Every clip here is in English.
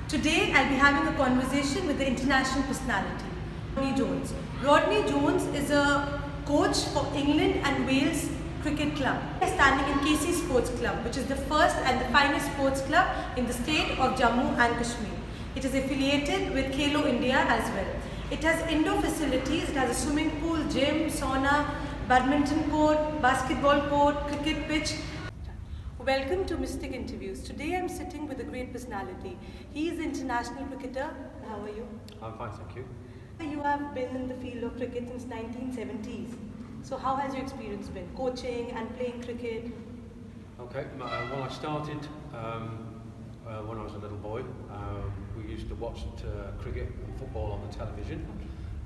Today I'll be having a conversation with the international personality, Rodney Jones. Rodney Jones is a coach for England and Wales Cricket Club. He is standing in KC Sports Club, which is the first and the finest sports club in the state of Jammu and Kashmir. It is affiliated with Khelo India as well. It has indoor facilities, it has a swimming pool, gym, sauna, badminton court, basketball court, cricket pitch. Welcome to Mystic Interviews. Today I'm sitting with a great personality. He is an international cricketer. How are you? I'm fine, thank you. You have been in the field of cricket since 1970s. So how has your experience been, coaching and playing cricket? Okay, well I started when I was a little boy. We used to watch cricket and football on the television,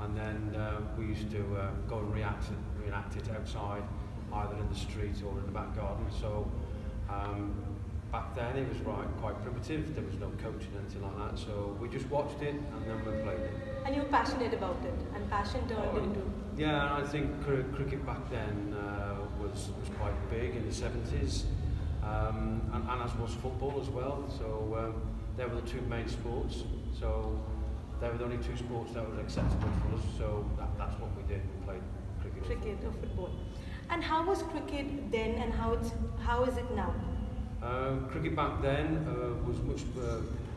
and then we used to go and reenact it outside, either in the street or in the back garden. So back then it was quite primitive. There was no coaching, anything like that. So we just watched it and then we played it. And you were passionate about it, and passion turned into... Yeah, I think cricket back then was quite big in the 70s, and as was football as well. So they were the two main sports. So they were the only two sports that were acceptable for us. So that's what we did. We played cricket or football. And how was cricket then, and how is it now? Cricket back then was much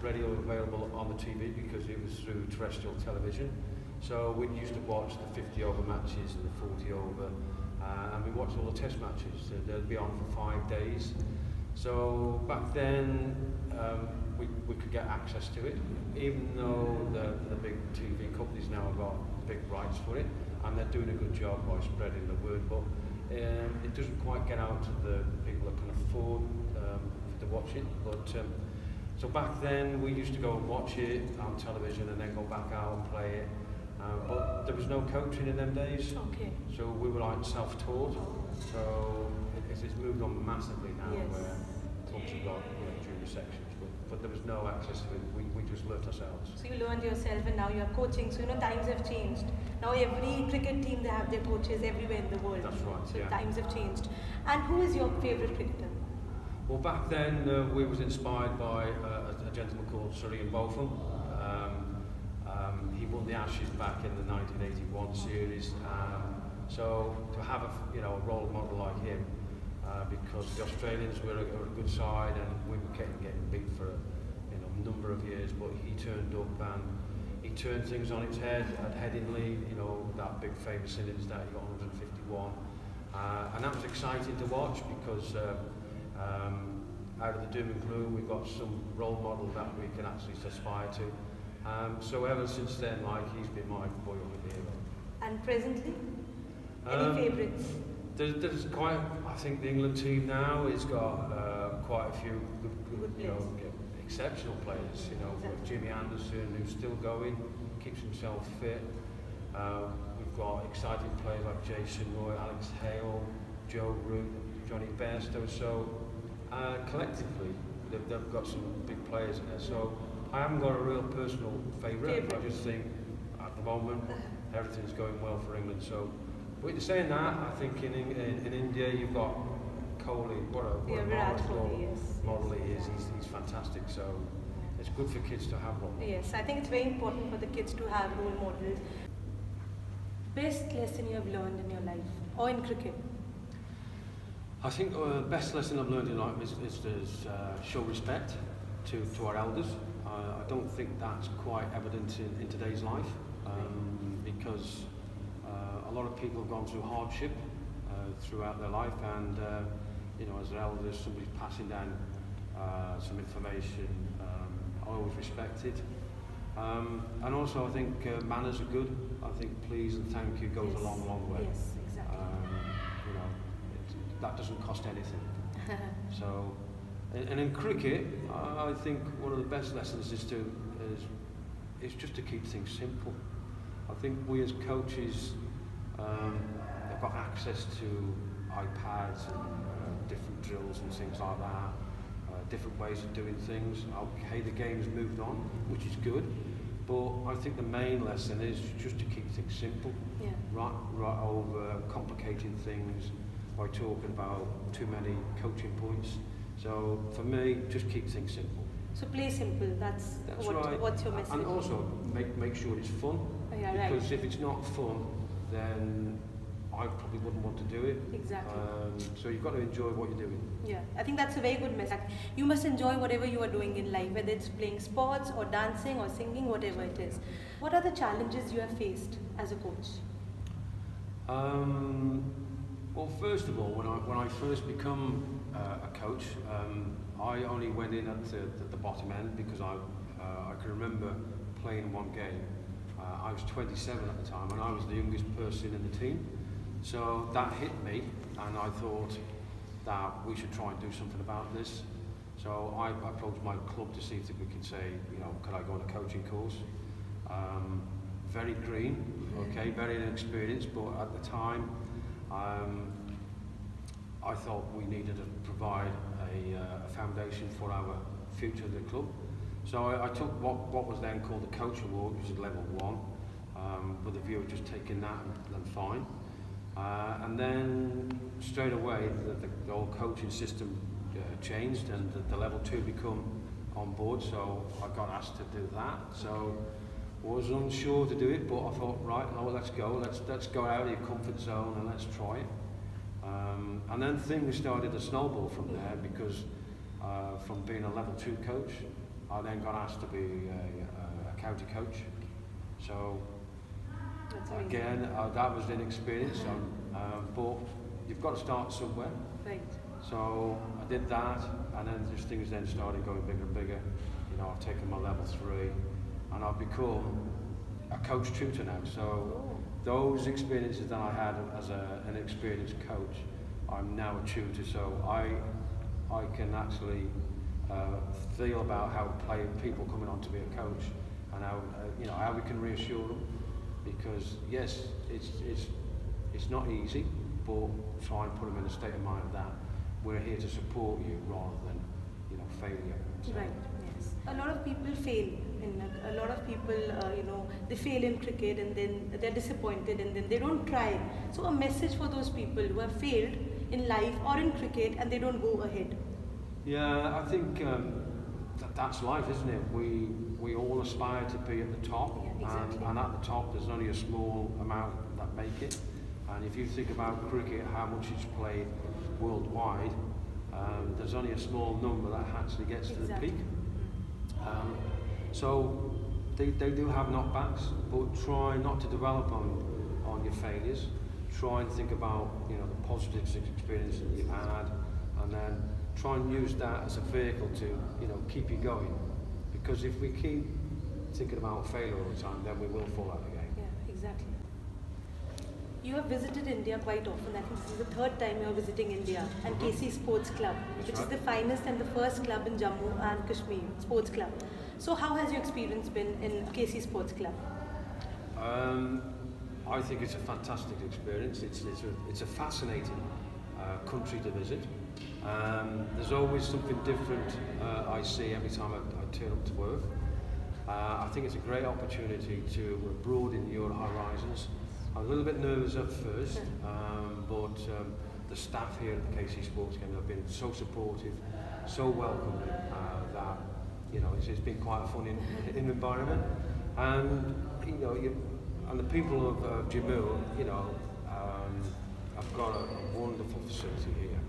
radio available on the TV because it was through terrestrial television. So we used to watch the 50-over matches and the 40-over, and we watched all the test matches. They'd be on for 5 days. So back then we could get access to it, even though the big TV companies now have got big rights for it, and they're doing a good job by spreading the word. But it doesn't quite get out to the people that can afford to watch it. But so back then we used to go and watch it on television and then go back out and play it. But there was no coaching in them days. Okay. So we were like self-taught. So it's moved on massively now, yes, where clubs have got junior sections. But there was no access to it. We just learnt ourselves. So you learned yourself, and now you're coaching. So times have changed. Now every cricket team, they have their coaches everywhere in the world. That's right. So yeah. Times have changed. And who is your favourite cricketer? Well, back then we was inspired by a gentleman called Sir Ian Botham. He won the Ashes back in the 1981 series. So to have a role model like him, because the Australians were a good side and we were getting beat for a number of years, but he turned up and he turned things on its head at Headingley. That big famous innings that he got 151, and that was exciting to watch because out of the doom and gloom we've got some role model that we can actually aspire to. So ever since then, he's been my boyhood hero. And presently, any favourites? There's quite. I think the England team now has got quite a few good exceptional players. Exactly. Jimmy Anderson, who's still going, keeps himself fit. We've got exciting players like Jason Roy, Alex Hale, Joe Root, Johnny Bairstow. So collectively, they've got some big players in there. So I haven't got a real personal favourite. I just think at the moment everything's going well for England. So, but saying that, I think in India you've got Kohli. What a model he is. He's fantastic. So it's good for kids to have one. Yes, I think it's very important for the kids to have role models. Best lesson you have learned in your life or in cricket? I think the best lesson I've learned in life is show respect to our elders. I don't think that's quite evident in today's life, because a lot of people have gone through hardship throughout their life, and as their elders, somebody's passing down some information. I always respect it, and also I think manners are good. I think please and thank you goes a long way. Yes, exactly. That doesn't cost anything. So, and in cricket, I think one of the best lessons is just to keep things simple. I think we as coaches have got access to iPads and different drills and things like that, different ways of doing things. Okay, the game's moved on, which is good, but I think the main lesson is just to keep things simple. Yeah. Right over complicating things by talking about too many coaching points. So for me, just keep things simple. So play simple. That's right. What's your message? And also make sure it's fun. Yeah, because if it's not fun, then I probably wouldn't want to do it. Exactly. So you've got to enjoy what you're doing. Yeah, I think that's a very good message. You must enjoy whatever you are doing in life, whether it's playing sports or dancing or singing, whatever it is. What are the challenges you have faced as a coach? Well, first of all, when I first become a coach, I only went in at the bottom end because I can remember playing one game. I was 27 at the time, and I was the youngest person in the team. So that hit me, and I thought that we should try and do something about this. So I approached my club to see if we could say, could I go on a coaching course? Very green, okay, very inexperienced, but at the time, I thought we needed to provide a foundation for our future of the club. So I took what was then called the Coach Award, which is level 1, with the view of just taking that and then fine. And then straight away the whole coaching system changed, and the level 2 become on board, so I got asked to do that. So I was unsure to do it, but I thought, right, no, let's go out of your comfort zone and let's try it. And then things started to snowball from there, because from being a level 2 coach, I then got asked to be a county coach. So again, that was inexperience, but you've got to start somewhere. Right. So I did that, and then just things then started going bigger and bigger. I've taken my level 3, and I've become a coach tutor now. So those experiences that I had as an experienced coach, I'm now a tutor. So I can actually feel about how people coming on to be a coach, and how we can reassure them. Because yes, it's not easy, but try and put them in a state of mind that we're here to support you rather than failure. So. Right. Yes. A lot of people fail. A lot of people, they fail in cricket, and then they're disappointed, and then they don't try. So a message for those people who have failed in life or in cricket and they don't go ahead. Yeah, I think that's life, isn't it? We all aspire to be at the top, yeah, exactly. and at the top there's only a small amount that make it. And if you think about cricket, how much it's played worldwide, there's only a small number that actually gets to the peak. So they do have knockbacks, but try not to develop on your failures. Try and think about the positive experiences that you've had, and then try and use that as a vehicle to keep you going. Because if we keep thinking about failure all the time, then we will fall out of the game. Yeah, exactly. You have visited India quite often. I think this is the 3rd time you are visiting India, and KC Sports Club, which is the finest and the first club in Jammu and Kashmir, sports club. So how has your experience been in KC Sports Club? I think it's a fantastic experience. It's a fascinating country to visit. There's always something different I see every time I turn up to work. I think it's a great opportunity to broaden your horizons. I was a little bit nervous at first, but the staff here at the KC Sports Club have been so supportive, so welcoming, that it's been quite a fun environment. And and the people of Jammu, have got a wonderful facility here.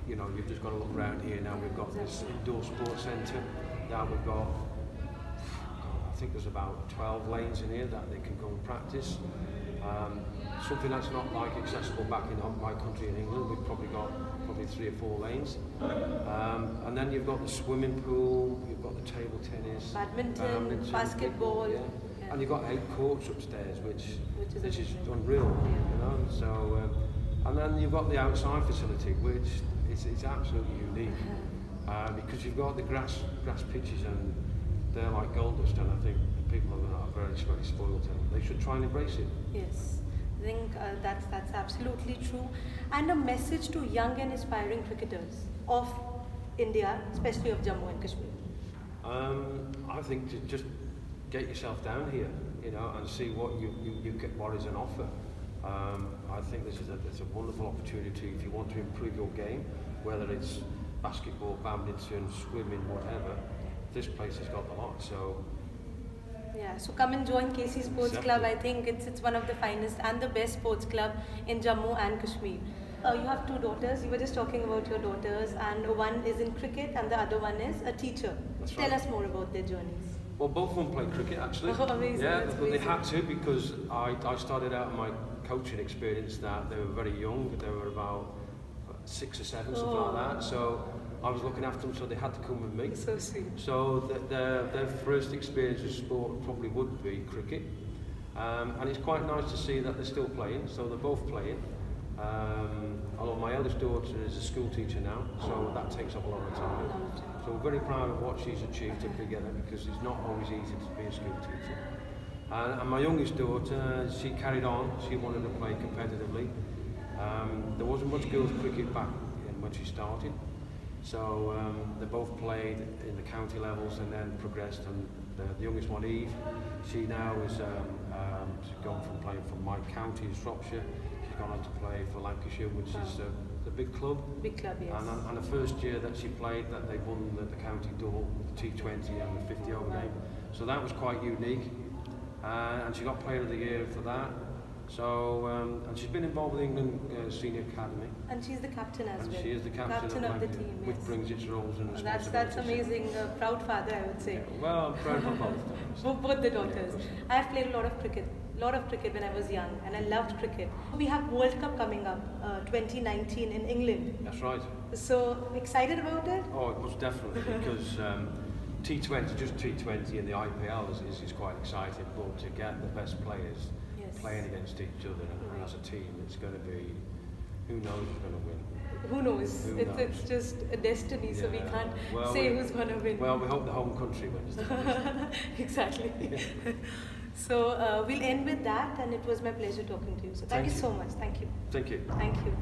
You've just got to look around here now. We've got this indoor sports centre. Now we've got, I think there's about 12 lanes in here that they can go and practice. Something that's not accessible back in my country in England. We've probably got 3 or 4 lanes. And then you've got the swimming pool, you've got the table tennis, badminton, basketball. Yeah. Yeah. And you've got 8 courts upstairs, which is unreal, So, and then you've got the outside facility, which is absolutely unique, because you've got the grass pitches, and they're like gold dust, and I think people are very spoiled, and they should try and embrace it. Yes, I think that's absolutely true. And a message to young and aspiring cricketers of India, especially of Jammu and Kashmir. I think to just get yourself down here, and see what you get, what is an offer. I think it's a wonderful opportunity if you want to improve your game, whether it's basketball, badminton, swimming, whatever. This place has got a lot, so Yeah, so come and join KC Sports Club. I think it's one of the finest and the best sports club in Jammu and Kashmir. You have two daughters. You were just talking about your daughters, and one is in cricket and the other one is a teacher. That's Tell right. us more about their journeys. Well, both of them play cricket actually. Oh, amazing. Yeah, That's but they amazing. had to because I started out my coaching experience that they were very young. They were about 6 or 7, something Oh. like that. So I was looking after them, so they had to come with me. So sweet. So their first experience of sport probably would be cricket. And it's quite nice to see that they're still playing, so they're both playing. Although my eldest daughter is a school teacher now, so that takes up a lot of time. So we're very proud of what she's achieved together because it's not always easy to be a school teacher. And my youngest daughter, she carried on, she wanted to play competitively. There wasn't much girls cricket back when she started. So they both played in the county levels and then progressed. And the youngest one, Eve, she now is she's gone from playing for my county in Shropshire. She's gone on to play for Lancashire, which is the big club. Big club, yes. And the first year that she played, that they won the county double, the T20 and the 50 over game. So that was quite unique. And she got Player of the Year for that. So, and she's been involved with England Senior Academy. And she's the captain as And well. she is the captain of the Lancashire, team, which yes. brings its roles and responsibilities. That's amazing. Proud father, I would say. Yeah, well, I'm proud of both. Both the daughters. I have played a lot of cricket when I was young, and I loved cricket. We have World Cup coming up, 2019 in England. That's right. So excited about it? Oh, it was definitely because T20, just T20 in the IPL is quite exciting, but to get the best players Yes. playing against each other and as a team, it's going to be, who knows who's going to win. Who knows? Who It's just a destiny, so we Yeah. can't Well, say who's going to win. Well, we hope the home country wins. Exactly. So we'll end with that, and it was my pleasure talking to you. So thank Thank you you. so much. Thank you. Thank you. Thank you.